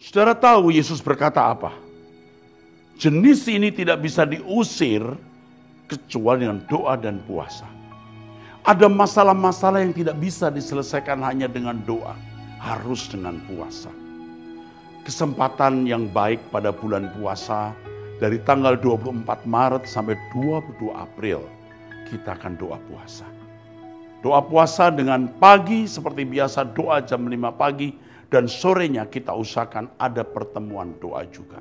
Saudara tahu Yesus berkata apa? Jenis ini tidak bisa diusir kecuali dengan doa dan puasa. Ada masalah-masalah yang tidak bisa diselesaikan hanya dengan doa, harus dengan puasa. Kesempatan yang baik pada bulan puasa dari tanggal 24 Maret sampai 22 April kita akan doa puasa. Doa puasa dengan pagi seperti biasa doa jam 5 pagi dan sorenya kita usahakan ada pertemuan doa juga.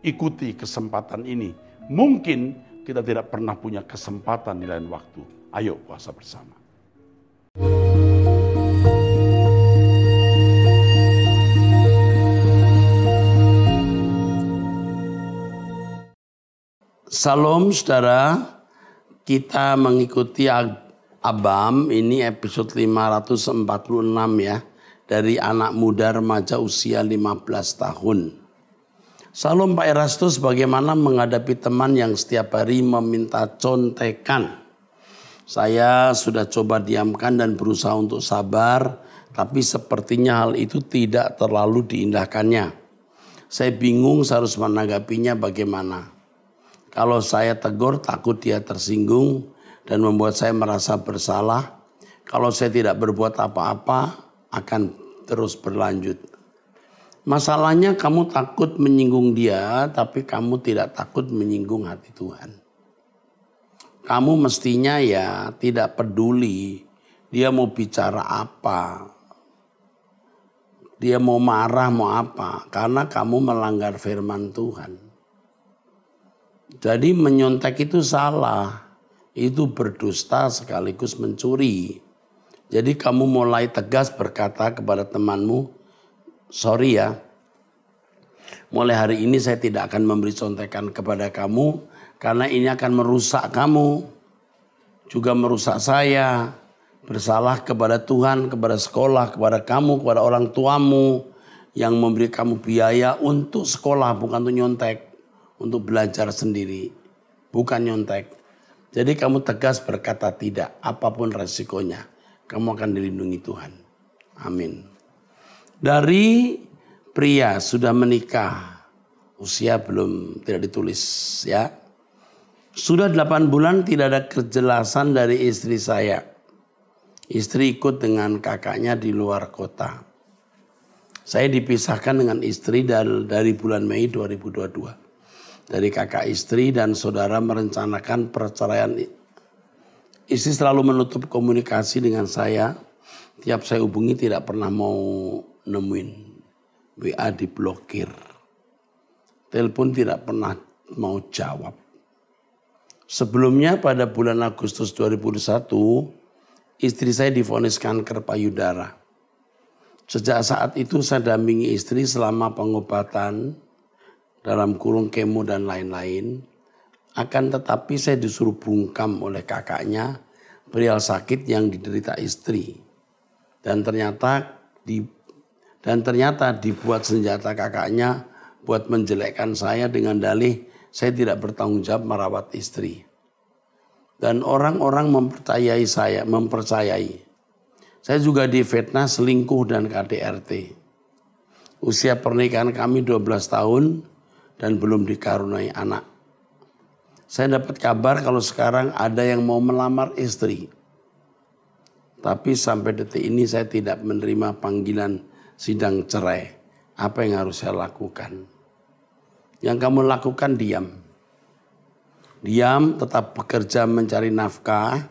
Ikuti kesempatan ini. Mungkin kita tidak pernah punya kesempatan di lain waktu. Ayo puasa bersama. Salam saudara, kita mengikuti Abam, ini episode 546 ya, dari anak muda remaja usia 15 tahun. Salam Pak Erastus, bagaimana menghadapi teman yang setiap hari meminta contekan? Saya sudah coba diamkan dan berusaha untuk sabar, tapi sepertinya hal itu tidak terlalu diindahkannya. Saya bingung harus menanggapinya bagaimana. Kalau saya tegur, takut dia tersinggung dan membuat saya merasa bersalah. Kalau saya tidak berbuat apa-apa, akan terus berlanjut. Masalahnya kamu takut menyinggung dia, tapi kamu tidak takut menyinggung hati Tuhan. Kamu mestinya ya tidak peduli dia mau bicara apa. Dia mau marah mau apa, karena kamu melanggar firman Tuhan. Jadi menyontek itu salah, itu berdusta sekaligus mencuri. Jadi kamu mulai tegas berkata kepada temanmu, sorry ya, mulai hari ini saya tidak akan memberi contekan kepada kamu, karena ini akan merusak kamu, juga merusak saya. Bersalah kepada Tuhan, kepada sekolah, kepada kamu, kepada orang tuamu yang memberi kamu biaya untuk sekolah, bukan untuk nyontek. Untuk belajar sendiri, bukan nyontek. Jadi kamu tegas berkata tidak, apapun resikonya, kamu akan dilindungi Tuhan. Amin. Dari pria sudah menikah, usia belum tidak ditulis ya. Sudah 8 bulan tidak ada kejelasan dari istri saya. Istri ikut dengan kakaknya di luar kota. Saya dipisahkan dengan istri dari bulan Mei 2022. Dari kakak istri dan saudara merencanakan perceraian. Istri selalu menutup komunikasi dengan saya. Tiap saya hubungi tidak pernah mau nemuin. WA diblokir. Telepon tidak pernah mau jawab. Sebelumnya pada bulan Agustus 2021, istri saya divonis kanker payudara. Sejak saat itu saya dampingi istri selama pengobatan, dalam kurung kemo dan lain-lain. Akan tetapi saya disuruh bungkam oleh kakaknya perihal sakit yang diderita istri. Dan ternyata dibuat senjata kakaknya buat menjelekkan saya dengan dalih saya tidak bertanggung jawab merawat istri. Dan orang-orang mempercayai saya. Saya juga difitnah selingkuh dan KDRT. Usia pernikahan kami 12 tahun. Dan belum dikaruniai anak. Saya dapat kabar kalau sekarang ada yang mau melamar istri. Tapi sampai detik ini saya tidak menerima panggilan sidang cerai. Apa yang harus saya lakukan? Yang kamu lakukan diam. Diam, tetap bekerja mencari nafkah.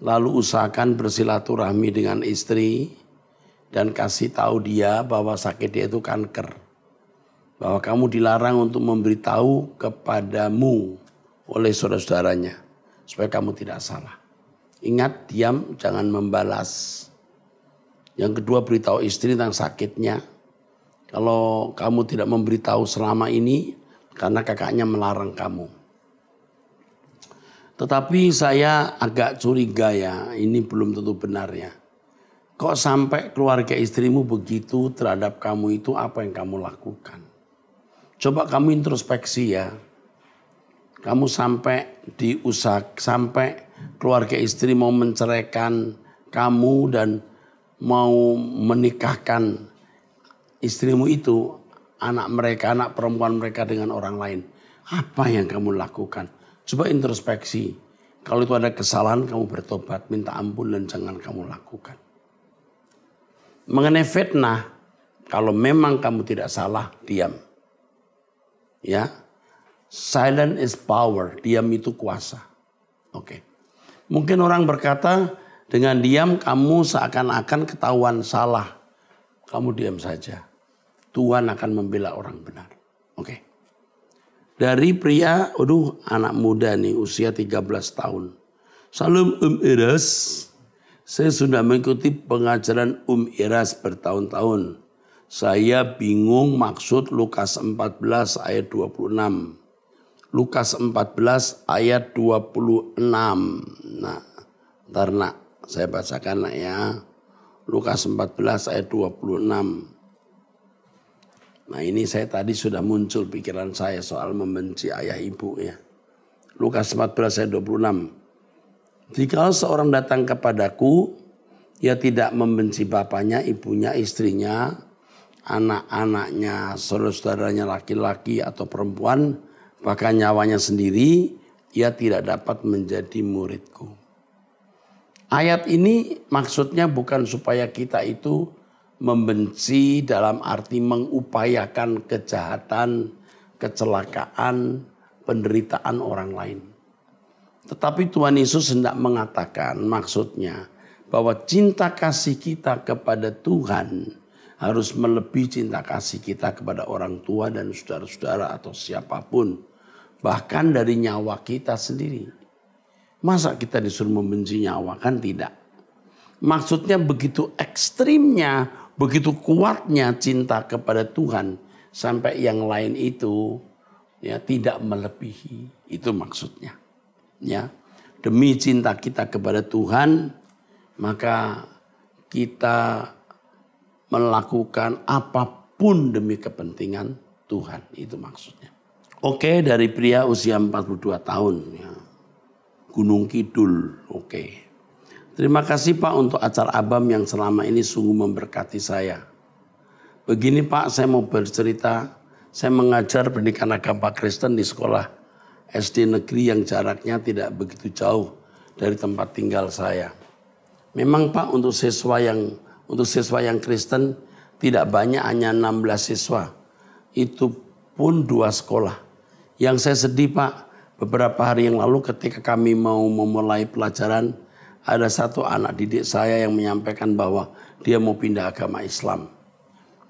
Lalu usahakan bersilaturahmi dengan istri. Dan kasih tahu dia bahwa sakit dia itu kanker. Bahwa kamu dilarang untuk memberitahu kepadamu oleh saudara-saudaranya. Supaya kamu tidak salah. Ingat, diam, jangan membalas. Yang kedua, beritahu istri tentang sakitnya. Kalau kamu tidak memberitahu selama ini, karena kakaknya melarang kamu. Tetapi saya agak curiga ya, ini belum tentu benar ya. Kok sampai keluarga istrimu begitu terhadap kamu itu, apa yang kamu lakukan? Coba kamu introspeksi ya. Kamu sampai keluarga istri mau menceraikan kamu dan mau menikahkan istrimu itu. anak mereka, anak perempuan mereka dengan orang lain. Apa yang kamu lakukan? Coba introspeksi. Kalau itu ada kesalahan, kamu bertobat, minta ampun dan jangan kamu lakukan. Mengenai fitnah, kalau memang kamu tidak salah, diam. Ya, silent is power. Diam itu kuasa. Oke. Mungkin orang berkata, dengan diam kamu seakan-akan ketahuan salah. Kamu diam saja. Tuhan akan membela orang benar. Oke. Dari pria, anak muda nih, usia 13 tahun. Salam Iras. Saya sudah mengikuti pengajaran Iras bertahun-tahun. Saya bingung maksud Lukas 14 ayat 26. Lukas 14 ayat 26. Nah, ntar nak, saya bacakan nak ya. Lukas 14 ayat 26. Nah ini saya tadi sudah muncul pikiran saya soal membenci ayah ibu ya. Lukas 14 ayat 26. Jika seorang datang kepadaku, ia tidak membenci bapaknya, ibunya, istrinya, anak-anaknya, saudara-saudaranya laki-laki atau perempuan, bahkan nyawanya sendiri, ia tidak dapat menjadi muridku. Ayat ini maksudnya bukan supaya kita itu membenci dalam arti mengupayakan kejahatan, kecelakaan, penderitaan orang lain. Tetapi Tuhan Yesus hendak mengatakan maksudnya bahwa cinta kasih kita kepada Tuhan harus melebihi cinta kasih kita kepada orang tua dan saudara-saudara atau siapapun. Bahkan dari nyawa kita sendiri. Masa kita disuruh membenci nyawa? Kan tidak. Maksudnya begitu ekstrimnya, begitu kuatnya cinta kepada Tuhan. Sampai yang lain itu ya tidak melebihi. Itu maksudnya. Ya, demi cinta kita kepada Tuhan, maka kita melakukan apapun demi kepentingan Tuhan. Itu maksudnya. Oke, dari pria usia 42 tahun. Ya. Gunung Kidul. Oke. Terima kasih Pak untuk acara Abam yang selama ini sungguh memberkati saya. Begini Pak, saya mau bercerita. Saya mengajar pendidikan agama Kristen di sekolah SD negeri yang jaraknya tidak begitu jauh dari tempat tinggal saya. Memang Pak untuk siswa yang Kristen tidak banyak, hanya 16 siswa. Itu pun 2 sekolah. Yang saya sedih Pak, beberapa hari yang lalu ketika kami mau memulai pelajaran, ada satu anak didik saya yang menyampaikan bahwa dia mau pindah agama Islam.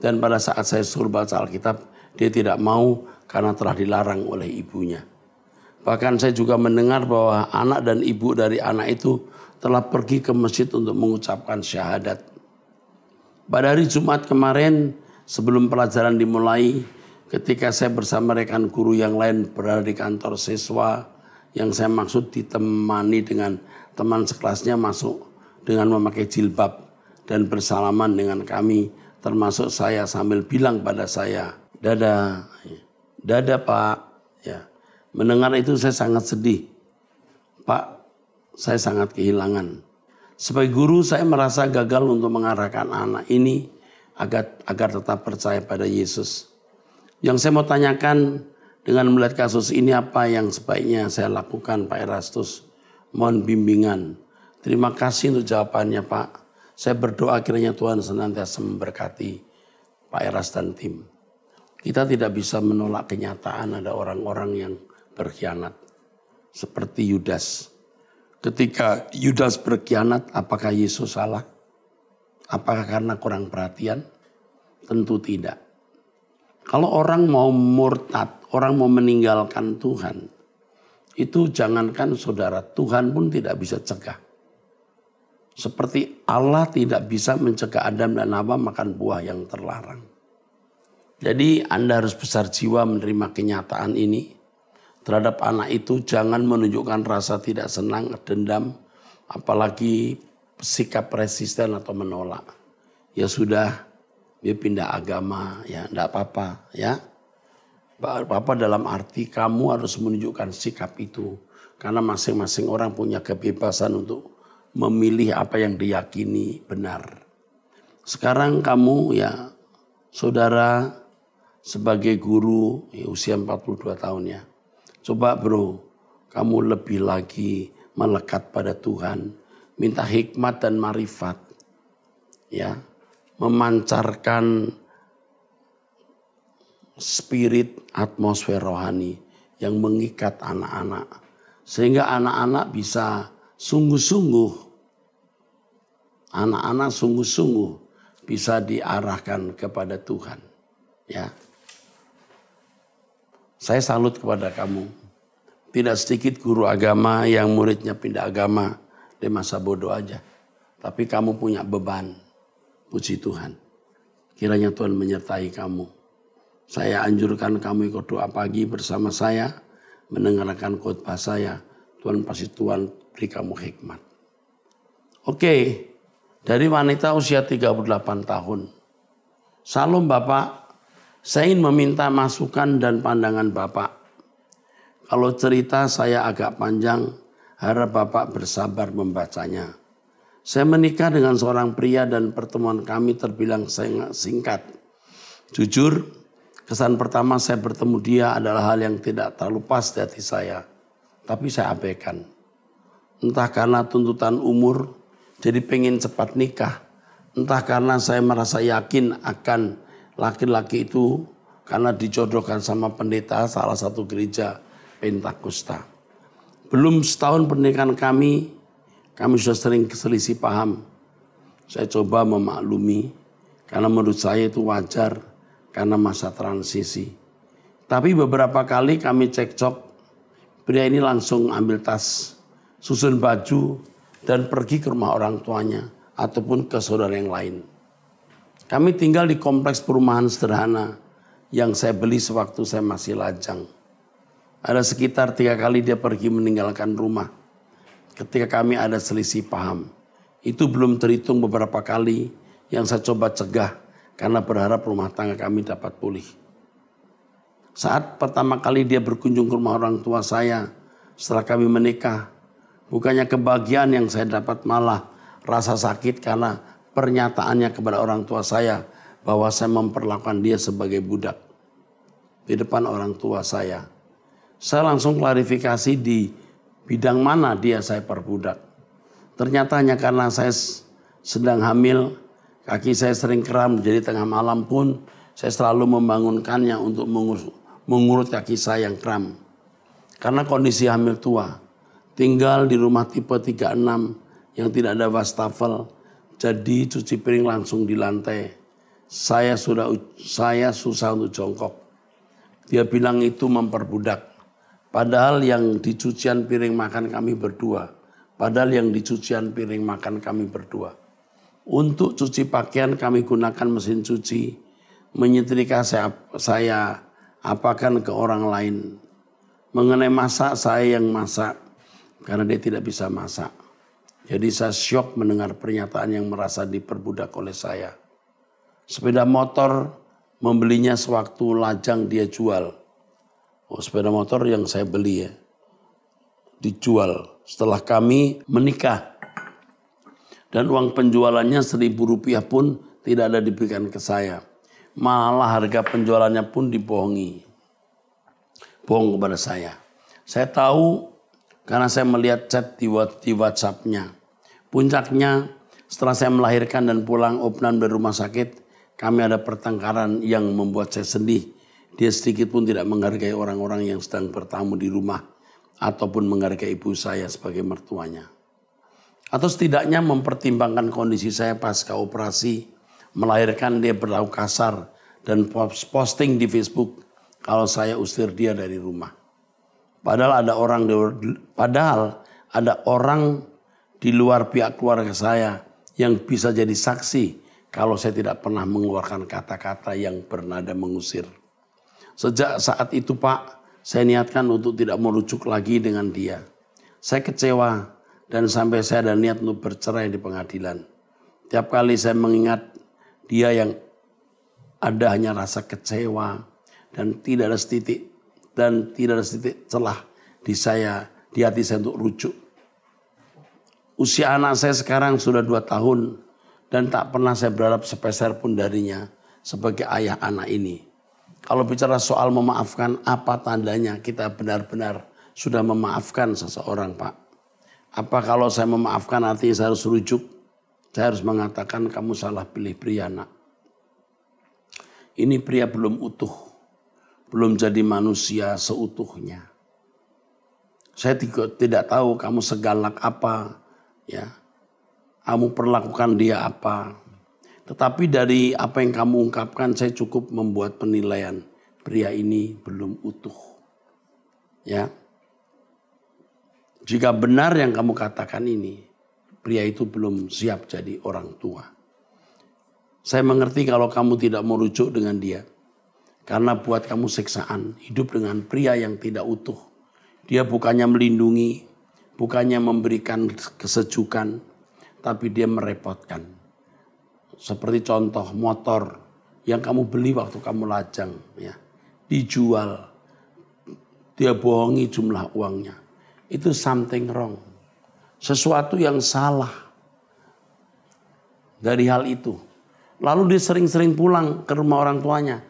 Dan pada saat saya suruh baca Alkitab, dia tidak mau karena telah dilarang oleh ibunya. Bahkan saya juga mendengar bahwa anak dan ibu dari anak itu telah pergi ke masjid untuk mengucapkan syahadat. Pada hari Jumat kemarin sebelum pelajaran dimulai, ketika saya bersama rekan guru yang lain berada di kantor siswa, yang saya maksud ditemani dengan teman sekelasnya masuk dengan memakai jilbab dan bersalaman dengan kami, termasuk saya sambil bilang pada saya, "Dadah, dadah Pak." Ya. Mendengar itu saya sangat sedih. Pak, saya sangat kehilangan. Sebagai guru saya merasa gagal untuk mengarahkan anak ini agar tetap percaya pada Yesus. Yang saya mau tanyakan dengan melihat kasus ini apa yang sebaiknya saya lakukan Pak Erastus? Mohon bimbingan. Terima kasih untuk jawabannya Pak. Saya berdoa kiranya Tuhan senantiasa memberkati Pak Eras dan tim. Kita tidak bisa menolak kenyataan ada orang-orang yang berkhianat. Seperti Yudas. Ketika Yudas berkhianat, apakah Yesus salah? Apakah karena kurang perhatian? Tentu tidak. Kalau orang mau murtad, orang mau meninggalkan Tuhan, itu jangankan saudara, Tuhan pun tidak bisa cegah. Seperti Allah tidak bisa mencegah Adam dan Hawa makan buah yang terlarang. Jadi Anda harus besar jiwa menerima kenyataan ini. Terhadap anak itu jangan menunjukkan rasa tidak senang, dendam, apalagi sikap resisten atau menolak. Ya sudah, dia pindah agama, ya enggak apa-apa, ya. Apa dalam arti kamu harus menunjukkan sikap itu. Karena masing-masing orang punya kebebasan untuk memilih apa yang diyakini benar. Sekarang kamu ya, saudara, sebagai guru usia 42 tahun ya. Coba bro, kamu lebih lagi melekat pada Tuhan, minta hikmat dan marifat, ya, memancarkan spirit atmosfer rohani yang mengikat anak-anak, sehingga anak-anak bisa sungguh-sungguh, bisa diarahkan kepada Tuhan, ya. Saya salut kepada kamu. Tidak sedikit guru agama yang muridnya pindah agama di masa bodoh aja. Tapi kamu punya beban. Puji Tuhan. Kiranya Tuhan menyertai kamu. Saya anjurkan kamu ikut doa pagi bersama saya. Mendengarkan khotbah saya. Tuhan pasti Tuhan beri kamu hikmat. Oke. Dari wanita usia 38 tahun. Salam Bapak. Saya ingin meminta masukan dan pandangan Bapak. Kalau cerita saya agak panjang, harap Bapak bersabar membacanya. Saya menikah dengan seorang pria dan pertemuan kami terbilang singkat. Jujur, kesan pertama saya bertemu dia adalah hal yang tidak terlalu pas di hati saya. Tapi saya abaikan. Entah karena tuntutan umur, jadi pengen cepat nikah. Entah karena saya merasa yakin akan laki-laki itu karena dijodohkan sama pendeta salah satu gereja Pentakosta. Belum setahun pernikahan kami sudah sering selisih paham. Saya coba memaklumi karena menurut saya itu wajar karena masa transisi. Tapi beberapa kali kami cekcok, pria ini langsung ambil tas, susun baju dan pergi ke rumah orang tuanya ataupun ke saudara yang lain. Kami tinggal di kompleks perumahan sederhana yang saya beli sewaktu saya masih lajang. Ada sekitar 3 kali dia pergi meninggalkan rumah. Ketika kami ada selisih paham. Itu belum terhitung beberapa kali yang saya coba cegah karena berharap rumah tangga kami dapat pulih. Saat pertama kali dia berkunjung ke rumah orang tua saya setelah kami menikah, bukannya kebahagiaan yang saya dapat, malah rasa sakit karena pernyataannya kepada orang tua saya bahwa saya memperlakukan dia sebagai budak di depan orang tua saya. Saya langsung klarifikasi di bidang mana dia saya perbudak. Ternyata hanya karena saya sedang hamil, kaki saya sering kram, jadi tengah malam pun saya selalu membangunkannya untuk mengurut kaki saya yang kram. Karena kondisi hamil tua, tinggal di rumah tipe 36 yang tidak ada wastafel, jadi cuci piring langsung di lantai. Saya susah untuk jongkok. Dia bilang itu memperbudak. Padahal yang di cucian piring makan kami berdua. Untuk cuci pakaian kami gunakan mesin cuci. Menyetrika saya apakan ke orang lain. Mengenai masak, saya yang masak. Karena dia tidak bisa masak. Jadi saya syok mendengar pernyataan yang merasa diperbudak oleh saya. Sepeda motor membelinya sewaktu lajang dia jual. Sepeda motor yang saya beli ya, dijual setelah kami menikah. Dan uang penjualannya Rp1.000 pun tidak ada diberikan ke saya. Malah harga penjualannya pun dibohongi. Bohong kepada saya. Saya tahu karena saya melihat chat di WhatsApp-nya. Puncaknya setelah saya melahirkan dan pulang opnam dari rumah sakit, kami ada pertengkaran yang membuat saya sedih. Dia sedikit pun tidak menghargai orang-orang yang sedang bertamu di rumah ataupun menghargai ibu saya sebagai mertuanya. Atau setidaknya mempertimbangkan kondisi saya pasca operasi, melahirkan, dia berlaku kasar dan posting di Facebook kalau saya usir dia dari rumah. Padahal ada orang di luar pihak keluarga saya yang bisa jadi saksi kalau saya tidak pernah mengeluarkan kata-kata yang bernada mengusir. Sejak saat itu Pak, saya niatkan untuk tidak merujuk lagi dengan dia. Saya kecewa dan sampai saya ada niat untuk bercerai di pengadilan. Tiap kali saya mengingat dia yang ada hanya rasa kecewa dan tidak ada setitik celah di hati saya untuk rujuk. Usia anak saya sekarang sudah 2 tahun dan tak pernah saya berharap sepeser pun darinya sebagai ayah anak ini. Kalau bicara soal memaafkan, apa tandanya kita benar-benar sudah memaafkan seseorang, Pak? Apa kalau saya memaafkan artinya saya harus rujuk? Saya harus mengatakan kamu salah pilih pria, nak. Ini pria belum utuh. Belum jadi manusia seutuhnya. Saya tidak tahu kamu segalak apa, ya. Kamu perlakukan dia apa. Tetapi dari apa yang kamu ungkapkan, saya cukup membuat penilaian. Pria ini belum utuh. Ya. Jika benar yang kamu katakan ini, pria itu belum siap jadi orang tua. Saya mengerti kalau kamu tidak merujuk dengan dia. Karena buat kamu siksaan, hidup dengan pria yang tidak utuh. Dia bukannya melindungi, bukannya memberikan kesejukan, tapi dia merepotkan. Seperti contoh motor yang kamu beli waktu kamu lajang, ya, dijual, dia bohongi jumlah uangnya. Itu something wrong. Sesuatu yang salah dari hal itu. Lalu dia sering-sering pulang ke rumah orang tuanya.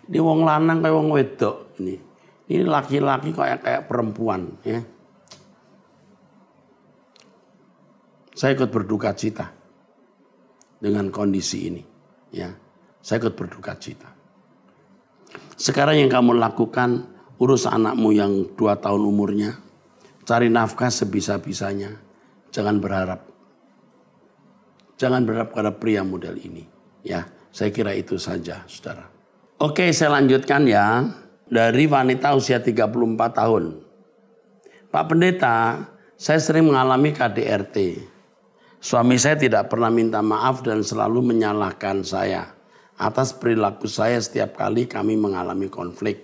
Dia wong lanang kayak wong wedok ini. Ini laki-laki kayak perempuan, ya. Saya ikut berduka cita dengan kondisi ini, ya. Saya ikut berduka cita. Sekarang yang kamu lakukan, urus anakmu yang 2 tahun umurnya. Cari nafkah sebisa-bisanya. Jangan berharap. Jangan berharap pada pria model ini. Ya, saya kira itu saja, saudara. Oke, saya lanjutkan ya. Dari wanita usia 34 tahun. Pak Pendeta, saya sering mengalami KDRT. Suami saya tidak pernah minta maaf dan selalu menyalahkan saya atas perilaku saya setiap kali kami mengalami konflik.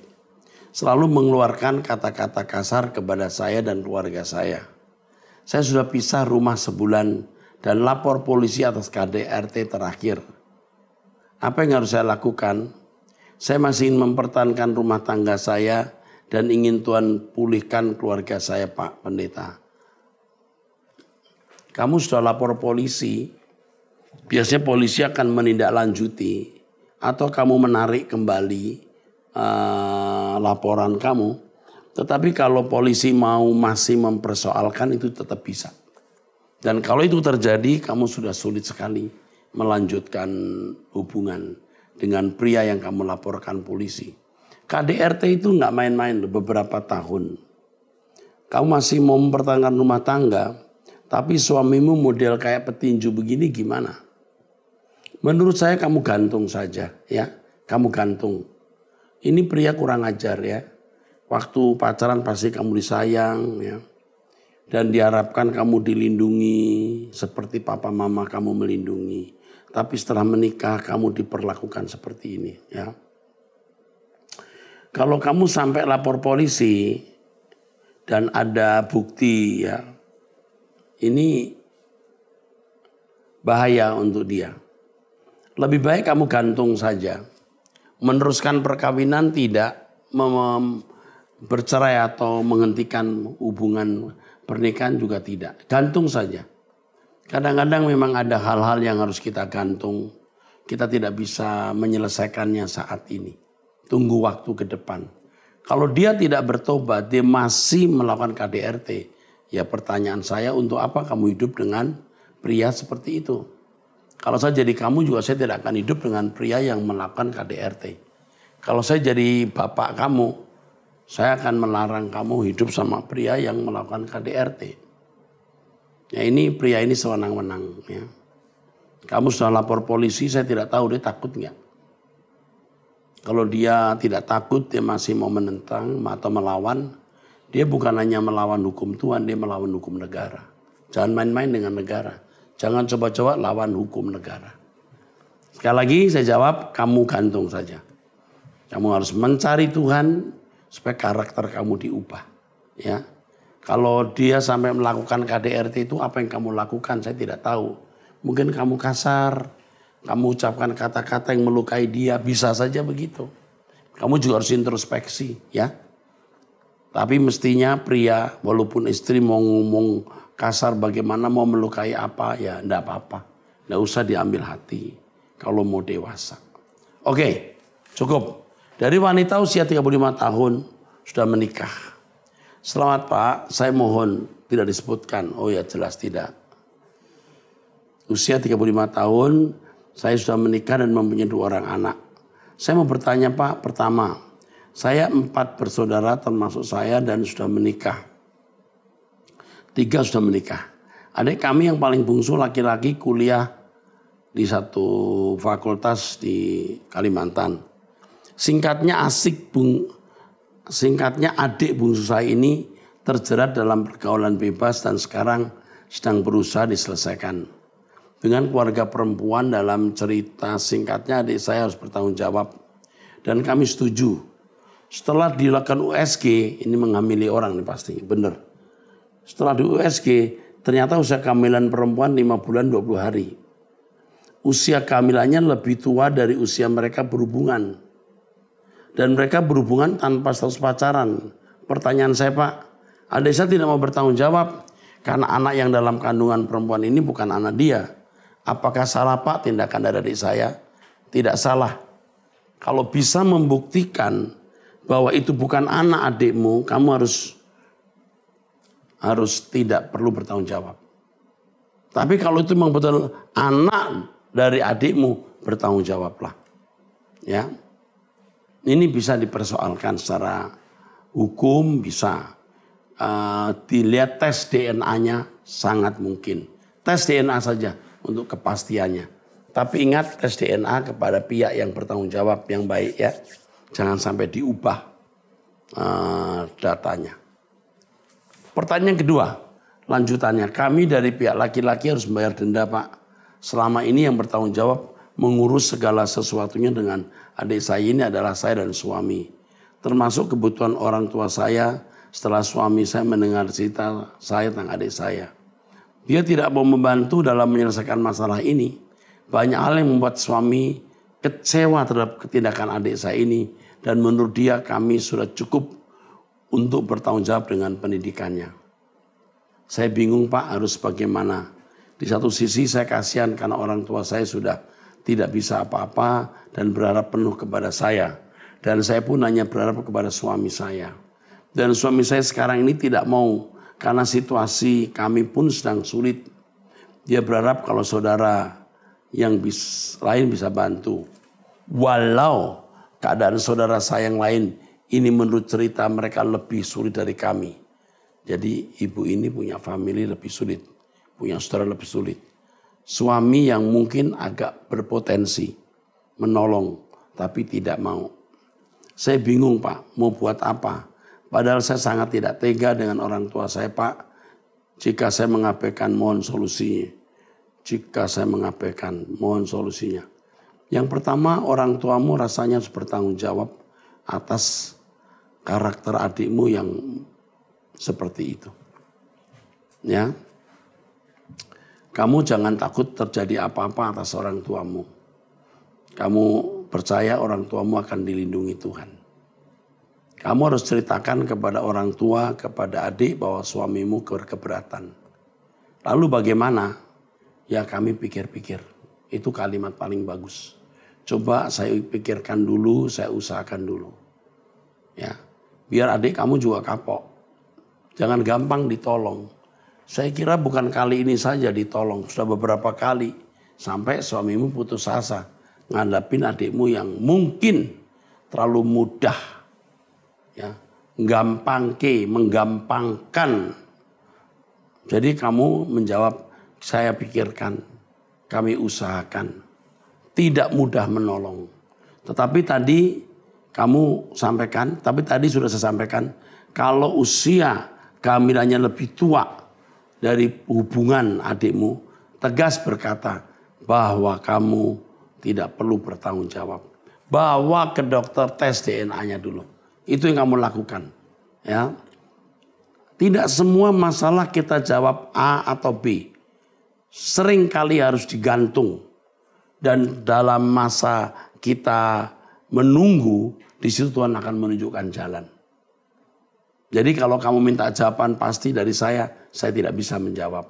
Selalu mengeluarkan kata-kata kasar kepada saya dan keluarga saya. Saya sudah pisah rumah sebulan dan lapor polisi atas KDRT terakhir. Apa yang harus saya lakukan? Saya masih ingin mempertahankan rumah tangga saya dan ingin Tuhan pulihkan keluarga saya, Pak Pendeta. Kamu sudah lapor polisi, biasanya polisi akan menindaklanjuti atau kamu menarik kembali laporan kamu. Tetapi kalau polisi mau masih mempersoalkan itu tetap bisa. Dan kalau itu terjadi, kamu sudah sulit sekali melanjutkan hubungan dengan pria yang kamu laporkan polisi. KDRT itu nggak main-main beberapa tahun. Kamu masih mau mempertahankan rumah tangga, tapi suamimu model kayak petinju begini gimana? Menurut saya kamu gantung saja, ya. Kamu gantung. Ini pria kurang ajar, ya. Waktu pacaran pasti kamu disayang, ya. Dan diharapkan kamu dilindungi seperti papa mama kamu melindungi. Tapi setelah menikah kamu diperlakukan seperti ini, ya. Kalau kamu sampai lapor polisi dan ada bukti, ya, ini bahaya untuk dia. Lebih baik kamu gantung saja. Meneruskan perkawinan tidak, bercerai atau menghentikan hubungan pernikahan juga tidak. Gantung saja. Kadang-kadang memang ada hal-hal yang harus kita gantung. Kita tidak bisa menyelesaikannya saat ini. Tunggu waktu ke depan. Kalau dia tidak bertobat, dia masih melakukan KDRT. Ya pertanyaan saya, untuk apa kamu hidup dengan pria seperti itu? Kalau saya jadi kamu juga saya tidak akan hidup dengan pria yang melakukan KDRT. Kalau saya jadi bapak kamu, saya akan melarang kamu hidup sama pria yang melakukan KDRT. Ya ini pria ini sewenang-wenang, ya. Kamu sudah lapor polisi, saya tidak tahu dia takut nggak. Kalau dia tidak takut, dia masih mau menentang atau melawan, dia bukan hanya melawan hukum Tuhan, dia melawan hukum negara. Jangan main-main dengan negara. Jangan coba-coba lawan hukum negara. Sekali lagi saya jawab, kamu gantung saja. Kamu harus mencari Tuhan supaya karakter kamu diubah. Ya, kalau dia sampai melakukan KDRT itu apa yang kamu lakukan saya tidak tahu. Mungkin kamu kasar, kamu ucapkan kata-kata yang melukai dia, bisa saja begitu. Kamu juga harus introspeksi, ya. Tapi mestinya pria, walaupun istri mau ngomong kasar bagaimana, mau melukai apa, ya enggak apa-apa. Enggak usah diambil hati kalau mau dewasa. Oke, cukup. Dari wanita usia 35 tahun sudah menikah. Selamat Pak, saya mohon tidak disebutkan. Oh ya jelas tidak. Usia 35 tahun saya sudah menikah dan mempunyai 2 orang anak. Saya mau bertanya Pak, pertama, saya 4 bersaudara termasuk saya dan sudah menikah. 3 sudah menikah. Adik kami yang paling bungsu laki-laki kuliah di satu fakultas di Kalimantan. Singkatnya adik bungsu saya ini terjerat dalam pergaulan bebas dan sekarang sedang berusaha diselesaikan. Dengan keluarga perempuan dalam cerita singkatnya adik saya harus bertanggung jawab. Dan kami setuju. Setelah dilakukan USG, ini menghamili orang nih pasti, benar. Setelah di USG, ternyata usia kehamilan perempuan 5 bulan 20 hari. Usia kehamilannya lebih tua dari usia mereka berhubungan. Dan mereka berhubungan tanpa status pacaran. Pertanyaan saya Pak, adik saya tidak mau bertanggung jawab karena anak yang dalam kandungan perempuan ini bukan anak dia. Apakah salah Pak tindakan dari adik saya? Tidak salah. Kalau bisa membuktikan bahwa itu bukan anak adikmu, kamu harus tidak perlu bertanggung jawab. Tapi kalau itu memang betul anak dari adikmu, bertanggung jawablah. Ya. Ini bisa dipersoalkan secara hukum, bisa dilihat tes DNA-nya sangat mungkin. Tes DNA saja untuk kepastiannya. Tapi ingat tes DNA kepada pihak yang bertanggung jawab yang baik ya. Jangan sampai diubah datanya. Pertanyaan kedua, lanjutannya. Kami dari pihak laki-laki harus membayar denda Pak. Selama ini yang bertanggung jawab mengurus segala sesuatunya dengan adik saya ini adalah saya dan suami. Termasuk kebutuhan orang tua saya setelah suami saya mendengar cerita saya tentang adik saya. Dia tidak mau membantu dalam menyelesaikan masalah ini. Banyak hal yang membuat suami kecewa terhadap tindakan adik saya ini. Dan menurut dia kami sudah cukup untuk bertanggung jawab dengan pendidikannya. Saya bingung Pak harus bagaimana. Di satu sisi saya kasihan karena orang tua saya sudah tidak bisa apa-apa dan berharap penuh kepada saya. Dan saya pun hanya berharap kepada suami saya. Dan suami saya sekarang ini tidak mau karena situasi kami pun sedang sulit. Dia berharap kalau saudara yang lain bisa bantu. Walau keadaan saudara saya yang lain ini menurut cerita mereka lebih sulit dari kami. Jadi ibu ini punya family lebih sulit. Punya saudara lebih sulit. Suami yang mungkin agak berpotensi menolong tapi tidak mau. Saya bingung Pak, mau buat apa? Padahal saya sangat tidak tega dengan orang tua saya Pak. Jika saya mengabaikan mohon solusinya. Jika saya mengabaikan mohon solusinya. Yang pertama orang tuamu rasanya harus bertanggung jawab atas karakter adikmu yang seperti itu. Ya. Kamu jangan takut terjadi apa-apa atas orang tuamu. Kamu percaya orang tuamu akan dilindungi Tuhan. Kamu harus ceritakan kepada orang tua, kepada adik bahwa suamimu keberatan. Lalu bagaimana? Ya kami pikir-pikir. Itu kalimat paling bagus. Coba saya pikirkan dulu, saya usahakan dulu. Ya, biar adik kamu juga kapok. Jangan gampang ditolong. Saya kira bukan kali ini saja ditolong, sudah beberapa kali. Sampai suamimu putus asa, ngadapin adikmu yang mungkin terlalu mudah. Ya, menggampangkan. Jadi kamu menjawab, saya pikirkan, kami usahakan. Tidak mudah menolong. Tetapi tadi kamu sampaikan, tadi sudah saya sampaikan, kalau usia kehamilannya lebih tua dari hubungan adikmu, tegas berkata bahwa kamu tidak perlu bertanggung jawab. Bawa ke dokter tes DNA-nya dulu. Itu yang kamu lakukan. Ya. Tidak semua masalah kita jawab A atau B. Sering kali harus digantung. Dan dalam masa kita menunggu, di situ Tuhan akan menunjukkan jalan. Jadi kalau kamu minta jawaban pasti dari saya tidak bisa menjawab.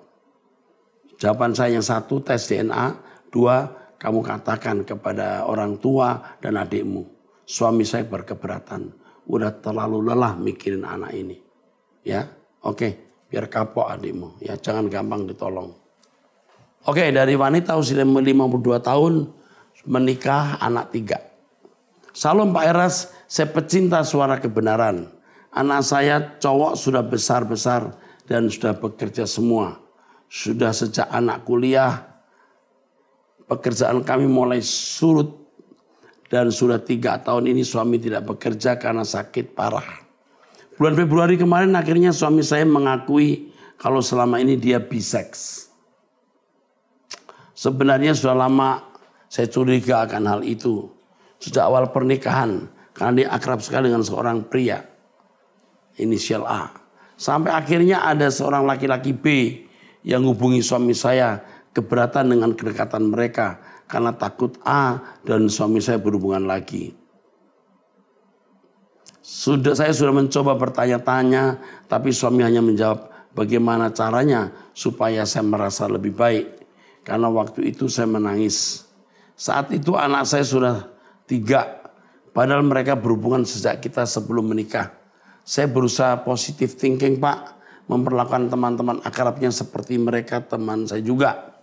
Jawaban saya yang satu, tes DNA. 2, kamu katakan kepada orang tua dan adikmu. suami saya berkeberatan. Udah terlalu lelah mikirin anak ini. Ya, oke, biar kapok adikmu. Ya, jangan gampang ditolong. Oke, dari wanita usia 52 tahun menikah, anak 3. Salam Pak Eras, saya pecinta suara kebenaran. Anak saya cowok sudah besar-besar dan sudah bekerja semua. Sudah sejak anak kuliah, pekerjaan kami mulai surut. Dan sudah 3 tahun ini suami tidak bekerja karena sakit parah. Bulan Februari kemarin akhirnya suami saya mengakui kalau selama ini dia bisex. Sebenarnya sudah lama saya curiga akan hal itu. Sejak awal pernikahan, karena dia akrab sekali dengan seorang pria, inisial A. Sampai akhirnya ada seorang laki-laki B yang hubungi suami saya, keberatan dengan kedekatan mereka karena takut A dan suami saya berhubungan lagi. Saya sudah mencoba bertanya-tanya, tapi suami hanya menjawab bagaimana caranya supaya saya merasa lebih baik. Karena waktu itu saya menangis. Saat itu anak saya sudah 3, padahal mereka berhubungan sejak kita sebelum menikah. Saya berusaha positive thinking, Pak, memperlakukan teman-teman akrabnya seperti mereka teman saya juga.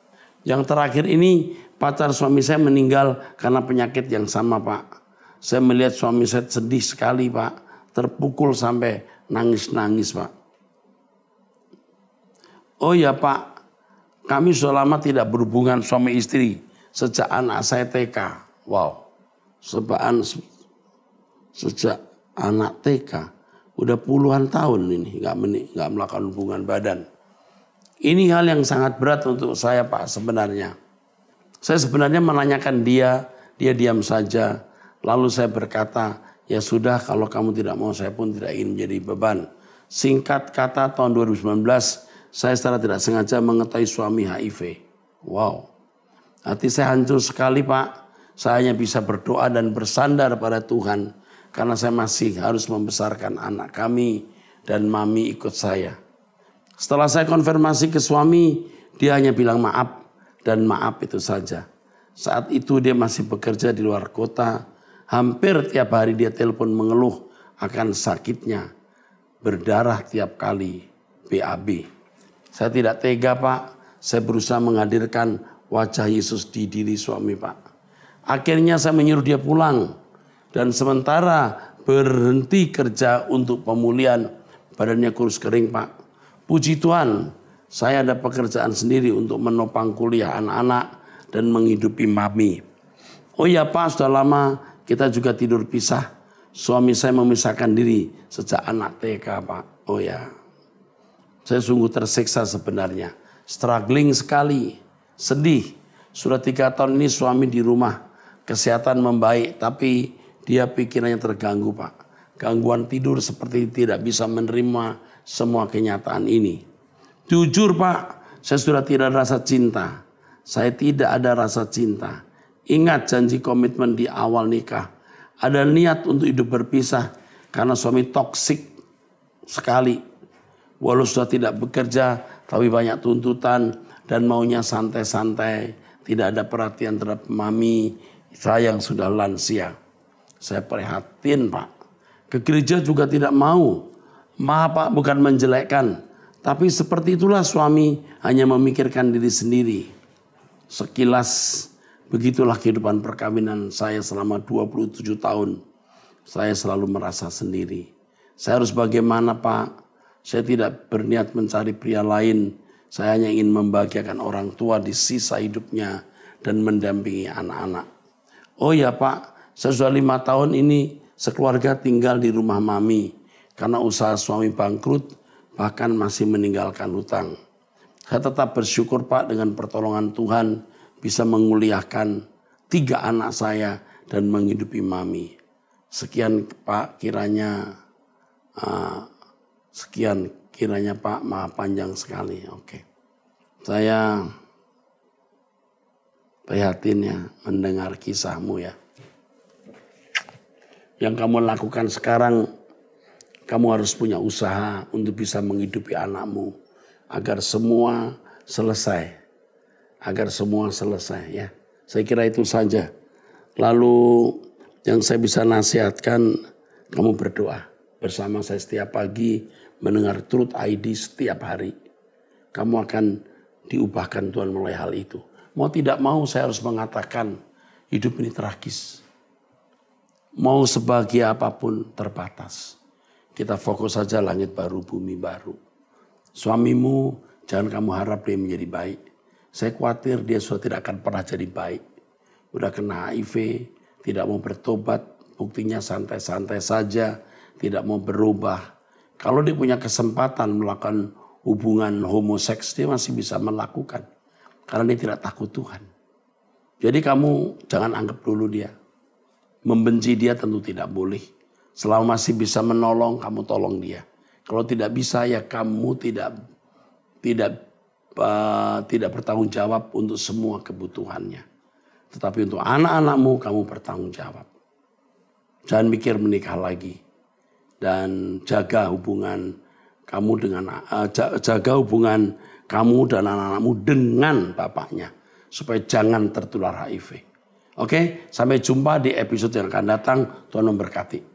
Yang terakhir ini pacar suami saya meninggal karena penyakit yang sama, Pak. Saya melihat suami saya sedih sekali, Pak. Terpukul sampai nangis-nangis, Pak. Oh ya, Pak. Kami sudah lama tidak berhubungan suami istri. Sejak anak saya TK. Wow. Sejak anak TK. Udah puluhan tahun ini nggak melakukan hubungan badan. Ini hal yang sangat berat untuk saya, Pak, sebenarnya. Saya sebenarnya menanyakan dia diam saja. Lalu saya berkata, ya sudah kalau kamu tidak mau, saya pun tidak ingin menjadi beban. Singkat kata tahun 2019, saya secara tidak sengaja mengetahui suami HIV. Wow. Hati saya hancur sekali, Pak. Saya hanya bisa berdoa dan bersandar pada Tuhan. Karena saya masih harus membesarkan anak kami dan mami ikut saya. Setelah saya konfirmasi ke suami, dia hanya bilang maaf dan maaf itu saja. Saat itu dia masih bekerja di luar kota. Hampir tiap hari dia telepon mengeluh akan sakitnya. Berdarah tiap kali, BAB. Saya tidak tega, Pak. Saya berusaha menghadirkan wajah Yesus di diri suami, Pak. Akhirnya saya menyuruh dia pulang. Dan sementara berhenti kerja untuk pemulihan, badannya kurus kering, Pak. Puji Tuhan, saya ada pekerjaan sendiri untuk menopang kuliah anak-anak dan menghidupi mami. Oh ya, Pak, sudah lama kita juga tidur pisah. Suami saya memisahkan diri sejak anak TK, Pak. Oh ya, saya sungguh tersiksa sebenarnya. Struggling sekali, sedih. Sudah 3 tahun ini suami di rumah. Kesehatan membaik, tapi dia pikirannya terganggu, Pak. Gangguan tidur seperti tidak bisa menerima semua kenyataan ini. Jujur, Pak, saya sudah tidak ada rasa cinta. Saya tidak ada rasa cinta. Ingat janji komitmen di awal nikah. Ada niat untuk hidup berpisah karena suami toksik sekali. Walau sudah tidak bekerja, tapi banyak tuntutan dan maunya santai-santai. Tidak ada perhatian terhadap mami saya yang sudah lansia. Saya prihatin, Pak. Ke gereja juga tidak mau. Maaf, Pak, bukan menjelekkan. Tapi seperti itulah suami hanya memikirkan diri sendiri. Sekilas begitulah kehidupan perkawinan saya selama 27 tahun. Saya selalu merasa sendiri. Saya harus bagaimana, Pak? Saya tidak berniat mencari pria lain. Saya hanya ingin membahagiakan orang tua di sisa hidupnya dan mendampingi anak-anak. Oh ya, Pak, saya sudah 5 tahun ini sekeluarga tinggal di rumah mami. Karena usaha suami bangkrut, bahkan masih meninggalkan hutang. Saya tetap bersyukur, Pak, dengan pertolongan Tuhan bisa menguliahkan 3 anak saya dan menghidupi mami. Sekian, Pak, kiranya Pak, maaf panjang sekali. Oke. Saya prihatin ya mendengar kisahmu ya. Yang kamu lakukan sekarang, kamu harus punya usaha untuk bisa menghidupi anakmu agar semua selesai. Agar semua selesai ya. Saya kira itu saja. Lalu Yang saya bisa nasihatkan, kamu berdoa bersama saya setiap pagi, mendengar Truth ID setiap hari. Kamu akan diubahkan Tuhan mulai hal itu. Mau tidak mau saya harus mengatakan hidup ini tragis. Mau sebahagia apapun terbatas. Kita fokus saja langit baru, bumi baru. Suamimu jangan kamu harap dia menjadi baik. Saya khawatir dia sudah tidak akan pernah jadi baik. Udah kena HIV, tidak mau bertobat, buktinya santai-santai saja, tidak mau berubah. Kalau dia punya kesempatan melakukan hubungan homoseks, dia masih bisa melakukan. Karena dia tidak takut Tuhan. Jadi kamu jangan anggap dulu dia. Membenci dia tentu tidak boleh. Selama masih bisa menolong, kamu tolong dia. Kalau tidak bisa, ya kamu tidak bertanggung jawab untuk semua kebutuhannya. Tetapi untuk anak-anakmu, kamu bertanggung jawab. Jangan mikir menikah lagi. Dan jaga hubungan kamu dan anak-anakmu dengan bapaknya. Supaya jangan tertular HIV. Oke, sampai jumpa di episode yang akan datang. Tuhan memberkati.